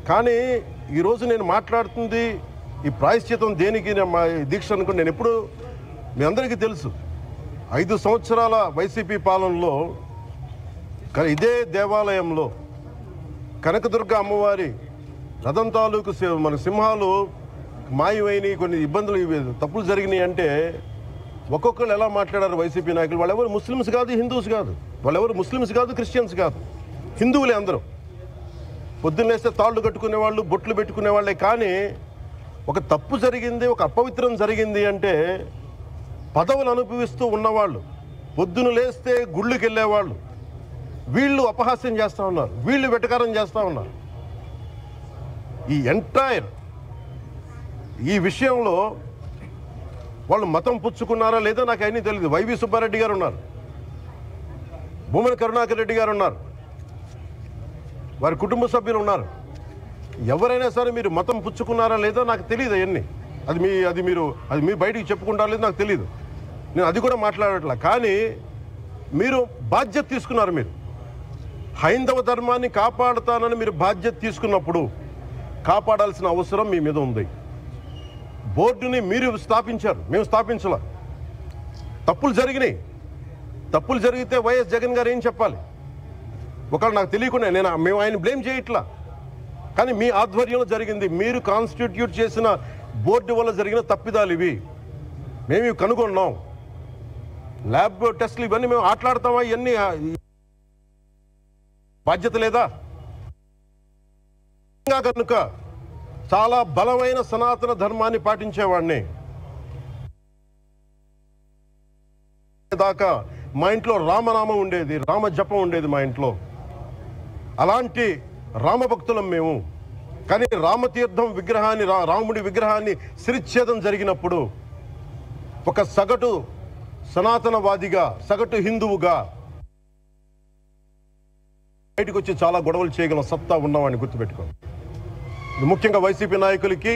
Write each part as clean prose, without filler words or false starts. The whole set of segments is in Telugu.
కానీ ఈరోజు నేను మాట్లాడుతుంది ఈ ప్రాయశ్చితం దేనికి మా దీక్ష అనుకుని నేను ఎప్పుడు మీ అందరికీ తెలుసు 5 సంవత్సరాల వైసీపీ పాలనలో ఇదే దేవాలయంలో కనకదుర్గ అమ్మవారి రథం తాలూకు మన సింహాలు మాయమైనవి, కొన్ని ఇబ్బందులు తప్పులు జరిగినాయి అంటే ఒక్కొక్కరు ఎలా మాట్లాడారు వైసీపీ నాయకులు. వాళ్ళెవరు ముస్లిమ్స్ కాదు, హిందూస్ కాదు, వాళ్ళెవరు ముస్లిమ్స్ కాదు, క్రిస్టియన్స్ కాదు, హిందువులే అందరూ. పొద్దున్నేస్తే తాళ్ళు కట్టుకునే వాళ్ళు, బొట్లు పెట్టుకునే వాళ్ళే. కానీ ఒక తప్పు జరిగింది, ఒక అపవిత్రం జరిగింది అంటే పదవులు అనుభవిస్తూ ఉన్నవాళ్ళు, పొద్దున లేస్తే గుళ్ళకి వెళ్ళేవాళ్ళు, వీళ్ళు అపహాస్యం చేస్తూ ఉన్నారు, వీళ్ళు వెటకారం చేస్తూ ఉన్నారు. ఈ ఎంటైర్ ఈ విషయంలో వాళ్ళు మతం పుచ్చుకున్నారా లేదా నాకు అయినా తెలియదు. వైవి సుబ్బారెడ్డి గారు ఉన్నారు, భూమన కరుణాకర్ రెడ్డి గారు ఉన్నారు, వారి కుటుంబ సభ్యులు ఉన్నారు. ఎవరైనా సరే మీరు మతం పుచ్చుకున్నారా లేదో నాకు తెలియదు. అవన్నీ అది మీరు బయటికి చెప్పుకుంటారా లేదో నాకు తెలియదు. నేను అది కూడా మాట్లాడట్లా. కానీ మీరు బాధ్యత తీసుకున్నారు. మీరు హైందవ ధర్మాన్ని కాపాడుతానని మీరు బాధ్యత తీసుకున్నప్పుడు కాపాడాల్సిన అవసరం మీ మీద ఉంది. బోర్డుని మీరు స్థాపించారు, మేము స్థాపించాల. తప్పులు జరిగినాయి. తప్పులు జరిగితే వైఎస్ జగన్ గారు ఏం చెప్పాలి? ఒకవేళ నాకు తెలియకుండా మేము ఆయన బ్లేమ్ చేయట్లా. కానీ మీ ఆధ్వర్యంలో జరిగింది, మీరు కాన్స్టిట్యూట్ చేసిన బోర్డు వల్ల జరిగిన తప్పిదాలు ఇవి, మేము ఇవి కనుగొన్నాం. ల్యాబ్ టెస్టులు ఇవన్నీ మేము ఆటలాడతామా? ఇవన్నీ బాధ్యత లేదా? కనుక చాలా బలమైన సనాతన ధర్మాన్ని పాటించేవాడిని. దాకా మా ఇంట్లో రామనామం ఉండేది, రామ జపం ఉండేది మా ఇంట్లో. అలాంటి రామభక్తులం మేము. కానీ రామతీర్థం విగ్రహాన్ని, రాముడి విగ్రహాన్ని శిరచ్ఛేదం జరిగినప్పుడు ఒక సగటు సనాతనవాదిగా, సగటు హిందువుగా బయటకు వచ్చి చాలా గొడవలు చేయగల సత్తా ఉన్నవాడిని గుర్తుపెట్టుకోండి. ముఖ్యంగా వైసీపీ నాయకులకి,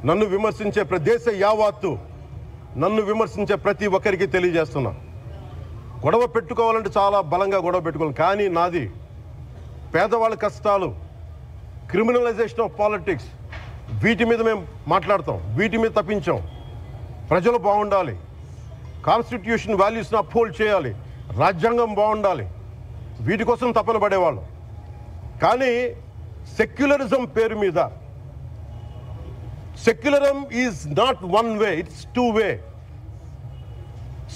నన్ను విమర్శించే దేశ యావత్తు నన్ను విమర్శించే ప్రతి ఒక్కరికి తెలియజేస్తున్నా, గొడవ పెట్టుకోవాలంటే చాలా బలంగా గొడవ పెట్టుకోవాలి. కానీ నాది పేదవాళ్ళ కష్టాలు, క్రిమినలైజేషన్ ఆఫ్ పాలిటిక్స్, వీటి మీద మేము మాట్లాడతాం, వీటి మీద తప్పించాం. ప్రజలు బాగుండాలి, కాన్స్టిట్యూషన్ వాల్యూస్ని అప్హోల్డ్ చేయాలి, రాజ్యాంగం బాగుండాలి, వీటి కోసం తపన పడేవాళ్ళు. కానీ సెక్యులరిజం పేరు మీద, secularism is not one way, it's two way.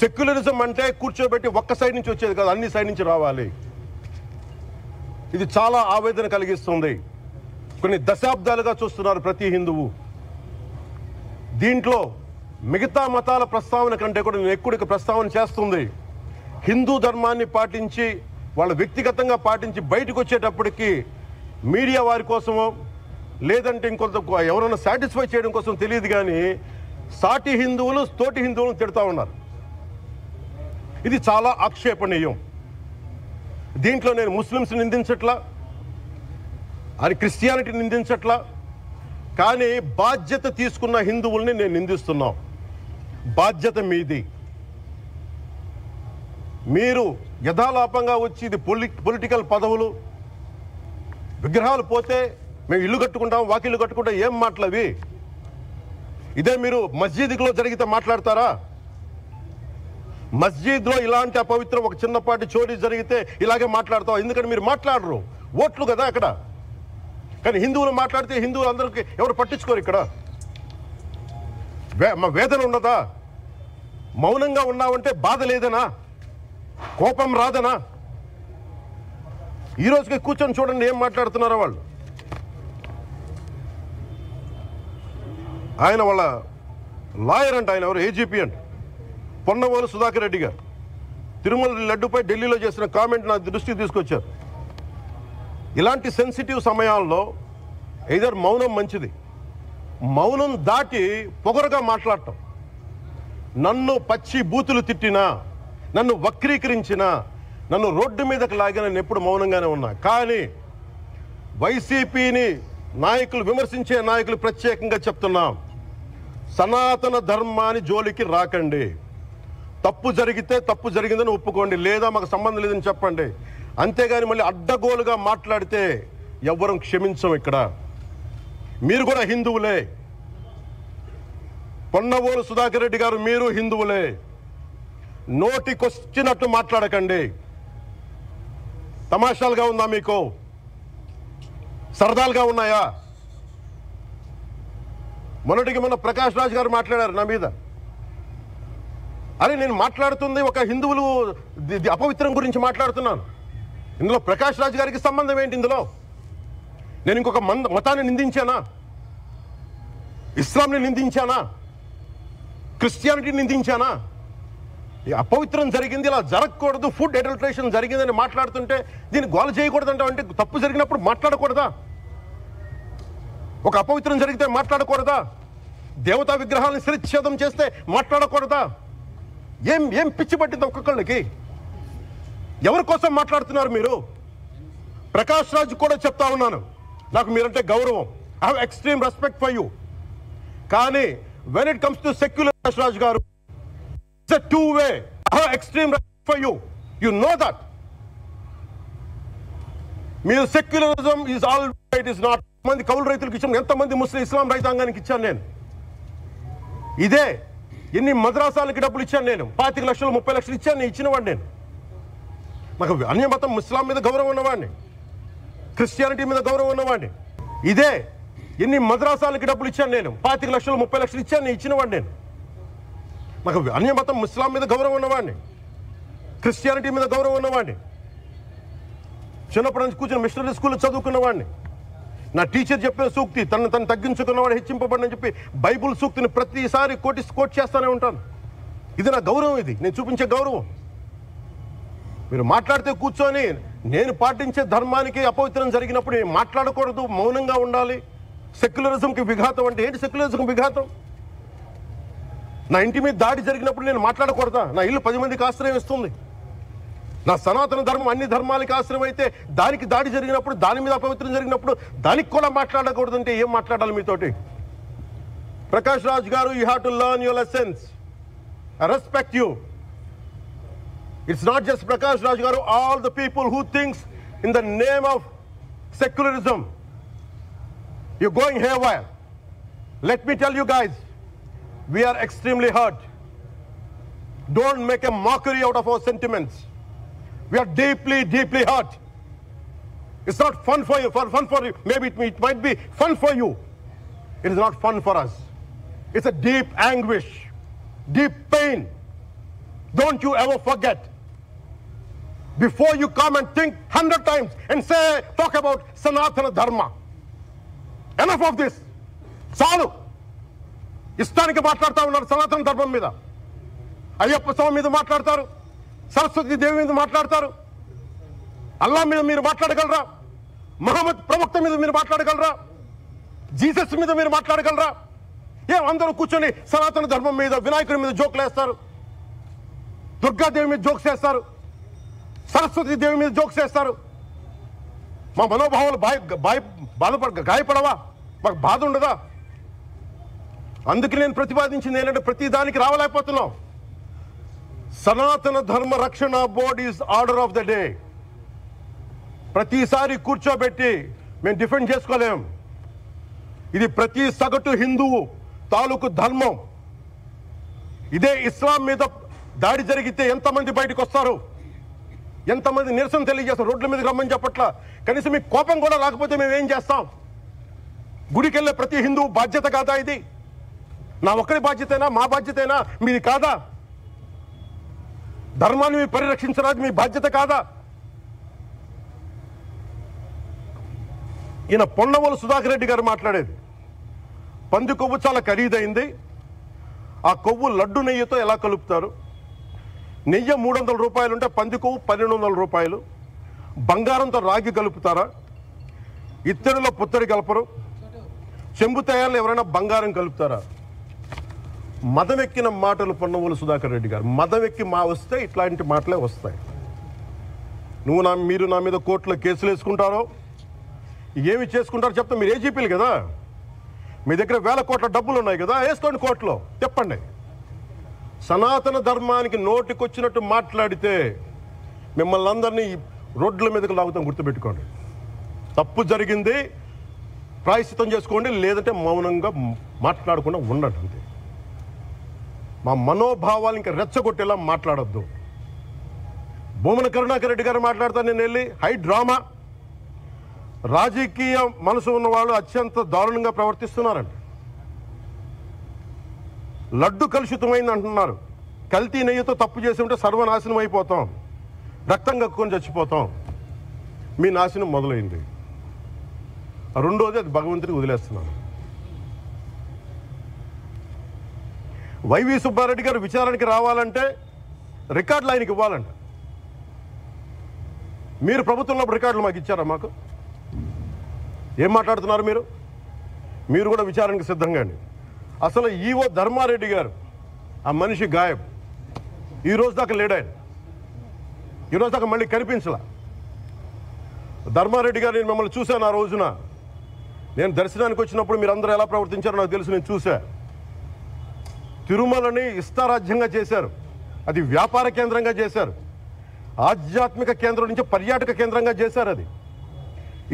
Secularism అంటే కూర్చోబెట్టి ఒక్క సైడ్ నుంచి వచ్చేది కాదు, అన్ని సైడ్ నుంచి రావాలి. ఇది చాలా ఆవేదన కలిగిస్తుంది. కొన్ని దశాబ్దాలుగా చూస్తున్నారు ప్రతి హిందువు. దీంట్లో మిగతా మతాల ప్రస్తావన కంటే కూడా నేను ఎక్కువ ప్రస్తావన చేస్తుంది హిందూ ధర్మాన్ని పాటించి, వాళ్ళు వ్యక్తిగతంగా పాటించి బయటకు వచ్చేటప్పటికి మీడియా వారి కోసమో లేదంటే ఇంకొంత ఎవరైనా సాటిస్ఫై చేయడం కోసం తెలియదు, కానీ సాటి హిందువులు తోటి హిందువులను తిడతా ఉన్నారు. ఇది చాలా ఆక్షేపణీయం. దీంట్లో నేను ముస్లిమ్స్ నిందించట్లా, అది క్రిస్టియానిటీ నిందించట్లా, కానీ బాధ్యత తీసుకున్న హిందువుల్ని నేను నిందిస్తున్నాం. బాధ్యత మీది. మీరు యథాలాపంగా వచ్చి ఇది పొలిటికల్ పదవులు, విగ్రహాలు పోతే మేము ఇల్లు కట్టుకుంటాం, వాకిళ్ళు కట్టుకుంటాం, ఏం మాటలవి? ఇదే మీరు మస్జిద్లో జరిగితే మాట్లాడతారా? మస్జిద్లో ఇలాంటి అపవిత్రం ఒక చిన్నపాటి చోరీ జరిగితే ఇలాగే మాట్లాడతాం. ఎందుకంటే మీరు మాట్లాడరు, ఓట్లు కదా అక్కడ. కానీ హిందువులు మాట్లాడితే హిందువులు అందరికీ ఎవరు పట్టించుకోరు. ఇక్కడ మా వేదన ఉండదా? మౌనంగా ఉన్నామంటే బాధ లేదనా? కోపం రాదనా? ఈ రోజుకి కూర్చొని చూడండి ఏం మాట్లాడుతున్నారో వాళ్ళు. ఆయన వాళ్ళ లాయర్ అంట, ఆయన ఎవరు ఏజీపీ అంట, పొన్నవోలు సుధాకర్ రెడ్డి గారు తిరుమల లడ్డుపై ఢిల్లీలో చేసిన కామెంట్ నా దృష్టికి తీసుకొచ్చారు. ఇలాంటి సెన్సిటివ్ సమయాల్లో ఎయిదర్ మౌనం మంచిది, మౌనం దాటి పొగరుగా మాట్లాడటం, నన్ను పచ్చి బూతులు తిట్టినా, నన్ను వక్రీకరించినా, నన్ను రోడ్డు మీదకి లాగిన నేను ఎప్పుడు మౌనంగానే ఉన్నా. కానీ వైసీపీని నాయకులు, విమర్శించే నాయకులు ప్రత్యేకంగా చెప్తున్నాం, సనాతన ధర్మాన్ని జోలికి రాకండి. తప్పు జరిగితే తప్పు జరిగిందని ఒప్పుకోండి, లేదా మాకు సంబంధం లేదని చెప్పండి. అంతేగాని మళ్ళీ అడ్డగోలుగా మాట్లాడితే ఎవ్వరం క్షమించం ఇక్కడ. మీరు కూడా హిందువులే. పొన్నవోలు సుధాకర్ రెడ్డి గారు మీరు హిందువులే. నోటికొచ్చినట్టు మాట్లాడకండి. తమాషాలుగా ఉందా మీకు? సరదాలుగా ఉన్నాయా? మొన్నటికి మొన్న ప్రకాష్ రాజ్ గారు మాట్లాడారు నా మీద. అరే నేను మాట్లాడుతుంది ఒక హిందువులు అపవిత్రం గురించి మాట్లాడుతున్నాను. ఇందులో ప్రకాష్ రాజ్ గారికి సంబంధం ఏంటి? ఇందులో నేను ఇంకొక మతాన్ని నిందించానా? ఇస్లాంని నిందించానా? క్రిస్టియానిటీని నిందించానా? ఈ అపవిత్రం జరిగింది, ఇలా జరగకూడదు, ఫుడ్ అడల్టరేషన్ జరిగిందని మాట్లాడుతుంటే దీన్ని గోల చేయకూడదంటే అంటే తప్పు జరిగినప్పుడు మాట్లాడకూడదా? ఒక అపవిత్రం జరిగితే మాట్లాడకూడదా? దేవతా విగ్రహాలను శిరచ్ఛేదం చేస్తే మాట్లాడకూడదా? ఏం పిచ్చి పట్టింది ఒక్కొక్కళ్ళకి? ఎవరి కోసం మాట్లాడుతున్నారు మీరు? ప్రకాష్ రాజ్ కూడా చెప్తా ఉన్నాను, నాకు మీరంటే గౌరవం. I have extreme respect for you. కానీ when it comes to secular Prakash Raj garu, it's a two-way. I have extreme respect for you. You know that. Mere secularism is all right, is not. Mandi kaulu raitulaki icham enta mandi muslim islam రైతాంగానికి ఇచ్చాను నేను. ఇదే ఎన్ని మద్రాసాలకి డబ్బులు ఇచ్చాను నేను. 25 లక్షలు 30 లక్షలు ఇచ్చాను, నేను ఇచ్చినవాడిని నేను. నాకు అన్య మతం ఇస్లాం మీద గౌరవం ఉన్నవాడిని, క్రిస్టియానిటీ మీద గౌరవం ఉన్నవాడిని. ఇదే ఎన్ని మద్రాసాలకి డబ్బులు ఇచ్చాను నేను. 25 లక్షలు 30 లక్షలు ఇచ్చాను, నేను ఇచ్చినవాడిని నేను. నాకు అన్య మతం ఇస్లాం మీద గౌరవం ఉన్నవాడిని, క్రిస్టియానిటీ మీద గౌరవం ఉన్నవాడిని. చిన్నప్పటి నుంచి కూర్చొని మిషనరీ స్కూల్లో చదువుకున్నవాడిని. నా టీచర్ చెప్పిన సూక్తి తను తగ్గించుకున్నవాడు హెచ్చింపబడని చెప్పి బైబుల్ సూక్తిని ప్రతిసారి కోట్ చేస్తూనే ఉంటాను. ఇది నా గౌరవం, ఇది నేను చూపించే గౌరవం. మీరు మాట్లాడితే కూర్చొని నేను పాటించే ధర్మానికి అపవిత్రం జరిగినప్పుడు నేను మాట్లాడకూడదు, మౌనంగా ఉండాలి. సెక్యులరిజంకి విఘాతం అంటే ఏంటి? సెక్యులరిజంకి విఘాతం నా ఇంటి మీద దాడి జరిగినప్పుడు నేను మాట్లాడకూడదా? నా ఇల్లు 10 మందికి ఆశ్రయం ఇస్తుంది. నా సనాతన ధర్మం అన్ని ధర్మాలకి ఆశ్రయం అయితే దానికి దాడి జరిగినప్పుడు, దాని మీద అపవిత్రం జరిగినప్పుడు దానికి కూడా మాట్లాడకూడదంటే ఏం మాట్లాడాలి మీతోటి? Prakash Raj garu, you have to learn your lessons. I respect you. It's not just Prakash Raj garu, all the people who thinks in the name of secularism you're going haywire. Let me tell you guys, we are extremely hurt. Don't make a mockery out of our sentiments. We are deeply hurt. It's not fun for you, for you. Maybe it might be fun for you. It is not fun for us. It's a deep anguish, deep pain. Don't you ever forget. Before you come and think 100 times and talk about Sanatana Dharma. Enough of this. చాలు. ఇష్టానికి మాట్లాడుతూ ఉన్నారు సనాతన ధర్మం మీద. అయ్యప్ప స్వామి మీద మాట్లాడతారు, సరస్వతి దేవి మీద మాట్లాడతారు. అల్లా మీద మీరు మాట్లాడగలరా? మహమ్మద్ ప్రవక్త మీద మీరు మాట్లాడగలరా? జీసస్ మీద మీరు మాట్లాడగలరా? అందరూ కూర్చొని సనాతన ధర్మం మీద, వినాయకుడి మీద జోకులు వేస్తారు, దుర్గాదేవి మీద జోక్స్ వేస్తారు, సరస్వతి దేవి మీద జోక్స్ వేస్తారు. మా మనోభావాలు గాయపడవా? మాకు బాధ ఉండదా? అందుకే నేను ప్రతిపాదించింది ఏంటంటే ప్రతి దానికి రావలేకపోతున్నాం. సనాతన ధర్మ రక్షణ board is order of the day. ప్రతిసారి కూర్చోబెట్టి మేము డిఫెండ్ చేసుకోలేం. ఇది ప్రతి సగటు హిందువు తాలూకు ధర్మం. ఇదే ఇస్లాం మీద దాడి జరిగితే ఎంతమంది బయటకు వస్తారు? ఎంతమంది నిరసన తెలియజేస్తారు? రోడ్ల మీదకి రమ్మని చెప్పట్లా. కనీసం మీకు కోపం కూడా రాకపోతే మేము ఏం చేస్తాం? గుడికి వెళ్ళే ప్రతి హిందువు బాధ్యత కాదా ఇది? నా ఒక్కడి బాధ్యతైనా, మా బాధ్యతైనా, మీది కాదా? ధర్మాన్ని మీరు పరిరక్షించడానికి మీ బాధ్యత కాదా? ఈయన పొన్నవోలు సుధాకర్ రెడ్డి గారు మాట్లాడేది, పంది కొవ్వు చాలా ఖరీదైంది, ఆ కొవ్వు లడ్డు నెయ్యితో ఎలా కలుపుతారు? నెయ్యి 300 రూపాయలు ఉంటే పంది కొవ్వు 1200 రూపాయలు. బంగారంతో రాగి కలుపుతారా? ఇత్తడిలో పుత్తడి కలపరు. చెంబు తయారులో ఎవరైనా బంగారం కలుపుతారా? మదమెక్కిన మాటలు పొన్నవోలు సుధాకర్ రెడ్డి గారు. మదమెక్కి వస్తే ఇట్లాంటి మాటలే వస్తాయి. మీరు నా మీద కోర్టులో కేసులు వేసుకుంటారో ఏమి చేసుకుంటారో చెప్తా. మీరు ఏజీపీలు కదా, మీ దగ్గర వేల కోట్ల డబ్బులు ఉన్నాయి కదా, వేసుకోండి కోర్టులో, చెప్పండి. సనాతన ధర్మానికి నోటికొచ్చినట్టు మాట్లాడితే మిమ్మల్ని అందరినీ రోడ్ల మీదకి లాగుతాం, గుర్తుపెట్టుకోండి. తప్పు జరిగింది, ప్రాయశ్చితం చేసుకోండి, లేదంటే మౌనంగా మాట్లాడకుండా ఉండండి అంతే. మా మనోభావాలు ఇంకా రెచ్చగొట్టేలా మాట్లాడొద్దు. భూమన కరుణాకర్ రెడ్డి గారు మాట్లాడతాను నేను వెళ్ళి హై డ్రామా, రాజకీయ మనసు ఉన్న వాళ్ళు అత్యంత దారుణంగా ప్రవర్తిస్తున్నారండి. లడ్డు కలుషితమైంది అంటున్నారు. కల్తీ నెయ్యితో తప్పు చేసి ఉంటే సర్వనాశనం అయిపోతాం, రక్తం కక్కుని చచ్చిపోతాం. మీ నాశనం మొదలైంది. రెండోది అది భగవంతుడికి వదిలేస్తున్నాను. వైవి సుబ్బారెడ్డి గారు విచారణకి రావాలంటే రికార్డులు ఆయనకి ఇవ్వాలంట. మీరు ప్రభుత్వంలో రికార్డులు మాకు ఇచ్చారా? మాకు ఏం మాట్లాడుతున్నారు మీరు? మీరు కూడా విచారణకు సిద్ధంగా అండి. అసలు ఈవో ధర్మారెడ్డి గారు ఆ మనిషి గాయబ్. ఈరోజు దాకా లేడు ఆయన. ఈరోజు దాకా మళ్ళీ కనిపించలా. ధర్మారెడ్డి గారు నేను మిమ్మల్ని చూశాను. ఆ రోజున నేను దర్శనానికి వచ్చినప్పుడు మీరు అందరూ ఎలా ప్రవర్తించారో నాకు తెలుసు, నేను చూశా. తిరుమలని ఇష్టారాజ్యంగా చేశారు, అది వ్యాపార కేంద్రంగా చేశారు, ఆధ్యాత్మిక కేంద్రం నుంచి పర్యాటక కేంద్రంగా చేశారు అది.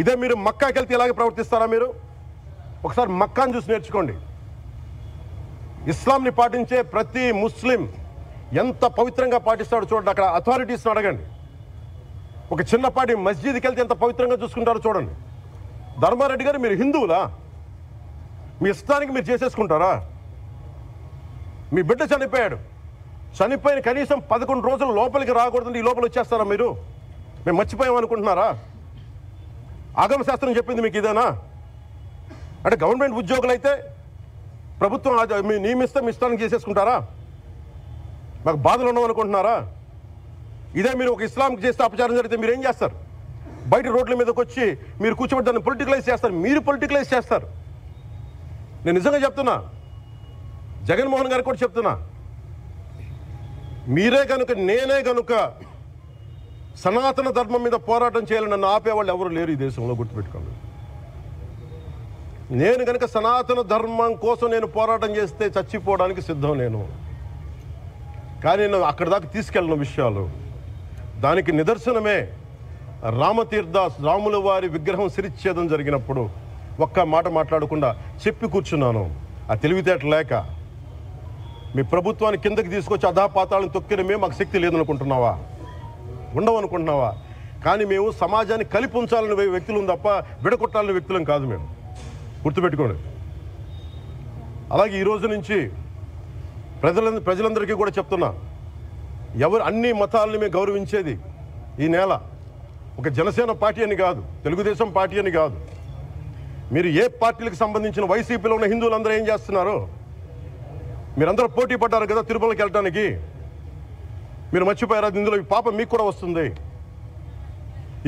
ఇదే మీరు మక్కాకి వెళ్తే ఇలాగే ప్రవర్తిస్తారా? మీరు ఒకసారి మక్కాను చూసి నేర్చుకోండి. ఇస్లాంని పాటించే ప్రతి ముస్లిం ఎంత పవిత్రంగా పాటిస్తాడో చూడండి. అక్కడ అథారిటీస్ని అడగండి. ఒక చిన్నపాటి మస్జిద్కి వెళ్తే ఎంత పవిత్రంగా చూసుకుంటారో చూడండి. ధర్మారెడ్డి గారు మీరు హిందువులా? మీ ఇష్టానికి మీరు చేసేసుకుంటారా? మీ బిడ్డ చనిపోయాడు, చనిపోయిన కనీసం 11 రోజులు లోపలికి రాకూడదండి, ఈ లోపల వచ్చేస్తారా మీరు? మేము మర్చిపోయామనుకుంటున్నారా? ఆగమ శాస్త్రం చెప్పింది మీకు ఇదేనా? అంటే గవర్నమెంట్ ఉద్యోగులు అయితే ప్రభుత్వం మీ నియమిస్తే మీ ఇష్టానికి చేసేసుకుంటారా? మాకు బాధలు ఉండవనుకుంటున్నారా? ఇదే మీరు ఒక ఇస్లాంకి చేస్తే అపచారం జరిగితే మీరు ఏం చేస్తారు? బయట రోడ్ల మీదకి వచ్చి మీరు కూర్చోబెట్టి దాన్ని పొలిటికలైజ్ చేస్తారు. మీరు పొలిటికలైజ్ చేస్తారు. నేను నిజంగా చెప్తున్నా, జగన్మోహన్ గారికి కూడా చెప్తున్నా, మీరే కనుక నేనే కనుక సనాతన ధర్మం మీద పోరాటం చేయాలని నన్ను ఆపేవాళ్ళు ఎవరు లేరు ఈ దేశంలో, గుర్తుపెట్టుకోండి. నేను కనుక సనాతన ధర్మం కోసం నేను పోరాటం చేస్తే చచ్చిపోవడానికి సిద్ధం నేను. కానీ నేను అక్కడ దాకా తీసుకెళ్ళిన విషయాలు దానికి నిదర్శనమే రాముల వారి విగ్రహం శిరిచ్ఛేదం జరిగినప్పుడు ఒక్క మాట మాట్లాడకుండా చెప్పి కూర్చున్నాను. ఆ తెలివితేట లేక మీ ప్రభుత్వాన్ని కిందకి తీసుకొచ్చి అధాపాతాలను తొక్కిన మేము మాకు శక్తి లేదనుకుంటున్నావా? ఉండవనుకుంటున్నావా? కానీ మేము సమాజాన్ని కలిపి ఉంచాలని వ్యక్తులు తప్ప విడగొట్టాలని వ్యక్తులం కాదు. మేము గుర్తుపెట్టుకోండి. అలాగే ఈరోజు నుంచి ప్రజలందరికీ కూడా చెప్తున్నా, ఎవరు అన్ని మతాలని మేము గౌరవించేది ఈ నేల. ఒక జనసేన పార్టీ అని కాదు, తెలుగుదేశం పార్టీ అని కాదు. మీరు ఏ పార్టీలకు సంబంధించిన వైసీపీలో ఉన్న హిందువులందరూ ఏం చేస్తున్నారు? మీరందరూ పోటీ పడ్డారు కదా తిరుమలకి వెళ్ళడానికి. మీరు మర్చిపోయారు, ఇందులో ఈ పాపం మీకు కూడా వస్తుంది,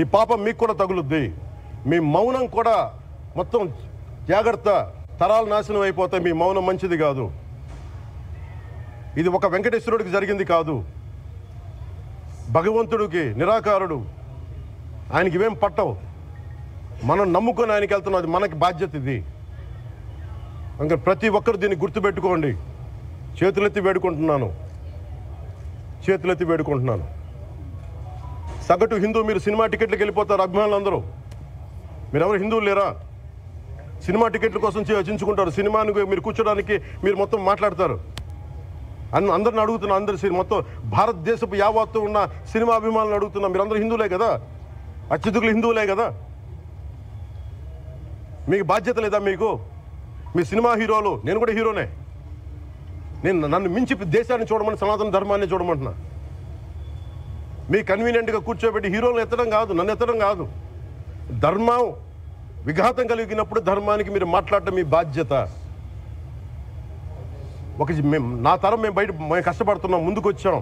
ఈ పాపం మీకు కూడా తగులుద్ది. మీ మౌనం కూడా మొత్తం జాగ్రత్త, తరాలు నాశనం అయిపోతాయి. మీ మౌనం మంచిది కాదు. ఇది ఒక వెంకటేశ్వరుడికి జరిగింది కాదు, భగవంతుడికి, నిరాకారుడు, ఆయనకి ఇవేం పట్టవు. మనం నమ్ముకొని ఆయనకి వెళ్తున్నాం, అది మనకి బాధ్యత. ఇది ఇంకా ప్రతి ఒక్కరు దీన్ని గుర్తుపెట్టుకోండి. చేతులెత్తి వేడుకుంటున్నాను, చేతులెత్తి వేడుకుంటున్నాను. సగటు హిందూ మీరు సినిమా టికెట్లకు వెళ్ళిపోతారు. అభిమానులు అందరూ మీరెవరు హిందువులు లేరా? సినిమా టికెట్ల కోసం చించుకుంటారు. సినిమాని మీరు కూర్చోడానికి మీరు మొత్తం మాట్లాడతారు. అందరిని అడుగుతున్నా, అందరు మొత్తం భారతదేశపు యావత్తు ఉన్న సినిమా అభిమానులను అడుగుతున్నా, మీరందరూ హిందువులే కదా? అత్యధికులు హిందువులే కదా? మీకు బాధ్యత లేదా? మీకు మీ సినిమా హీరోలు, నేను కూడా హీరోనే, నన్ను మించి దేశాన్ని చూడమని, సనాతన ధర్మాన్ని చూడమంటున్నా. మీ కన్వీనియంట్గా కూర్చోబెట్టి హీరోలు ఎత్తడం కాదు, నన్ను ఎత్తడం కాదు. ధర్మం విఘాతం కలిగినప్పుడు ధర్మానికి మీరు మాట్లాడటం మీ బాధ్యత. నా తరం మేము కష్టపడుతున్నాం, ముందుకు వచ్చాం.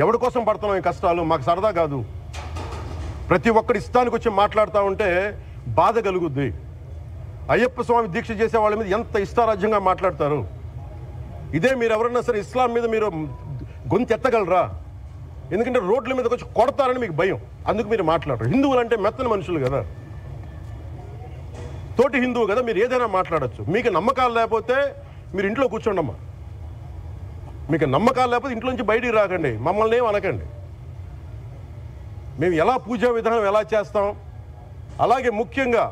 ఎవరి కోసం పడుతున్నాం ఈ కష్టాలు? మాకు సరదా కాదు. ప్రతి ఒక్కరి ఇష్టానికి వచ్చి మాట్లాడుతూ ఉంటే బాధ కలుగుద్ది. అయ్యప్ప స్వామి దీక్ష చేసే వాళ్ళ మీద ఎంత ఇష్టారాజ్యంగా మాట్లాడతారు. ఇదే మీరు ఎవరన్నా సరే ఇస్లాం మీద మీరు గొంతు ఎత్తగలరా? ఎందుకంటే రోడ్ల మీదకి వచ్చి కొడతారని మీకు భయం, అందుకు మీరు మాట్లాడరు. హిందువులు అంటే మెత్తని మనుషులు కదా, తోటి హిందువు కదా, మీరు ఏదైనా మాట్లాడచ్చు. మీకు నమ్మకాలు లేకపోతే మీరు ఇంట్లో కూర్చోండమ్మా. మీకు నమ్మకాలు లేకపోతే ఇంట్లో నుంచి బయటికి రాకండి, మమ్మల్ని ఏం అనకండి. మేము ఎలా పూజా విధానం ఎలా చేస్తాం, అలాగే ముఖ్యంగా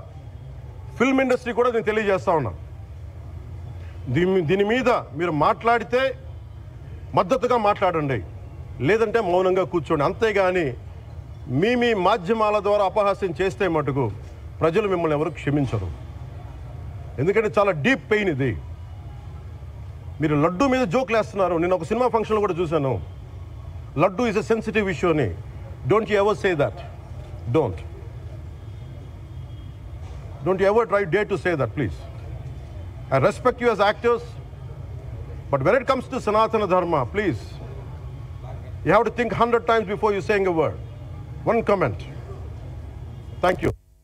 ఫిల్మ్ ఇండస్ట్రీ కూడా నేను తెలియజేస్తా ఉన్నా, దీని మీద మీరు మాట్లాడితే మద్దతుగా మాట్లాడండి, లేదంటే మౌనంగా కూర్చోండి. అంతేగాని మీ మాధ్యమాల ద్వారా అపహాస్యం చేస్తే మటుకు ప్రజలు మిమ్మల్ని ఎవరు క్షమించరు. ఎందుకంటే చాలా డీప్ పెయిన్ ఇది. మీరు లడ్డు మీద జోక్లు వేస్తున్నారు. నేను ఒక సినిమా ఫంక్షన్లో కూడా చూశాను, laddu is a sensitive issue అని. Don't you ever say that. Don't you ever dare to say that, please. I respect you as actors, but when it comes to Sanatana Dharma, please, you have to think 100 times before you saying a word. One comment. Thank you.